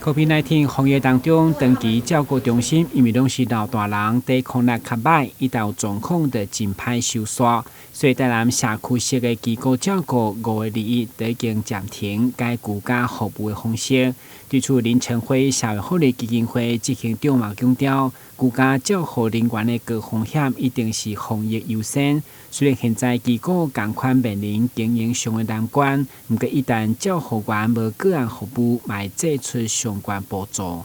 COVID-19 防疫当中，长期照顾中心因为拢是老大人，抵抗力较歹，伊到状况就真歹收煞，所以台南社区式的机构照顾5月2日就已经暂停该居家服务的方式。对此，林晨辉社会福利基金会执行长嘛强调，居家照护人员的高风险一定是防疫优先。虽然现在机构同款面临经营上的难关，不过一旦照护员无个案服务，买借出相关补助。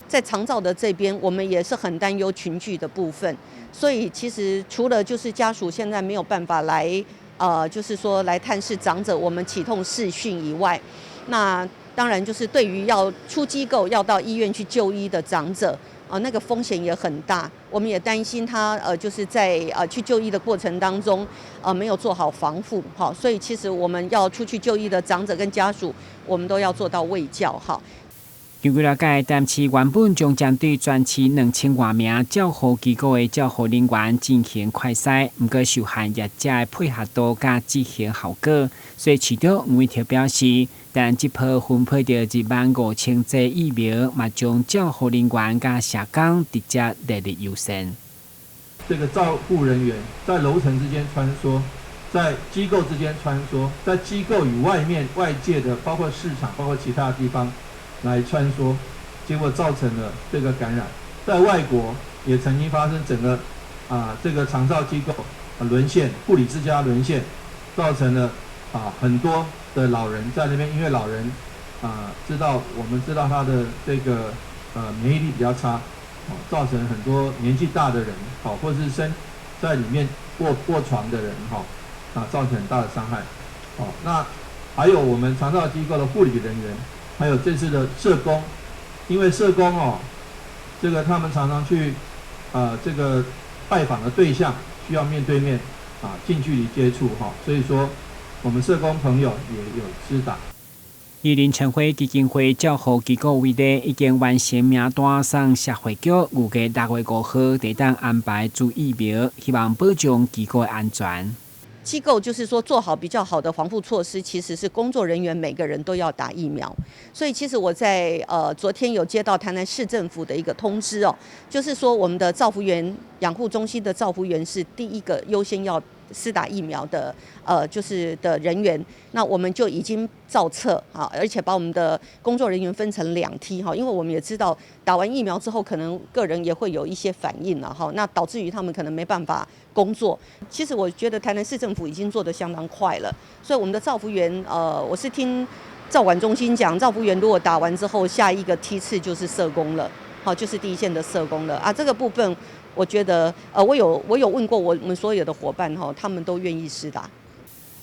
在长照的这边，我们也是很担忧群聚的部分，所以其实除了就是家属现在没有办法来，就是说来探视长者，我们启动视讯以外，那当然就是对于要出机构要到医院去就医的长者，那个风险也很大。我们也担心他就是在去就医的过程当中，没有做好防护，好，所以其实我们要出去就医的长者跟家属，我们都要做到卫教，好。根据了解，台南市原本将针对全市2000多名照护机构的照护人员进行快筛，不过受限业者的配合度甲执行效果，所以市长吴伟霆表示，但这波分配到15000剂疫苗，嘛将照护人员甲社工直接列入优先。这个照护人员在楼层之间穿梭，在机构之间穿梭，在机构与外界的，包括市场，包括其他地方。来穿梭，结果造成了这个感染。在外国也曾经发生整个这个长照机构沦陷，护理之家沦陷，造成了很多的老人在那边，因为老人我们知道他的这个免疫力比较差，造成很多年纪大的人或是在里面卧床的人造成很大的伤害。那还有我们长照机构的护理人员。还有这次的社工，因为社工这个他们常常去这个拜访的对象需要面对面近距离接触所以说我们社工朋友也有施打。以林晨辉基金会照护机构为例，已经完成名单送社会局，预计6月5号得当安排注疫苗，希望保障机构的安全。机构就是说做好比较好的防护措施，其实是工作人员每个人都要打疫苗。所以其实我在昨天有接到台南市政府的一个通知就是说我们的照护员养护中心的照护员是第一个优先要施打疫苗的就是的人员，那我们就已经造册而且把我们的工作人员分成2梯因为我们也知道打完疫苗之后可能个人也会有一些反应那导致于他们可能没办法工作。其实我觉得台南市政府已经做得相当快了，所以我们的照护员我是听照管中心讲，照护员如果打完之后，下一个梯次就是社工了，就是第一线的社工了这个部分。我觉得我有问过我们所有的伙伴他们都愿意施打。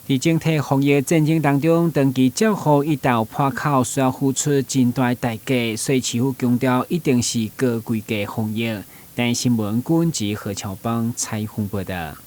在整体防疫战争当中，长期照护一道破口需要付出真大代价，所以市府强调一定是高规格防疫。但新闻军及何乔邦采访报道。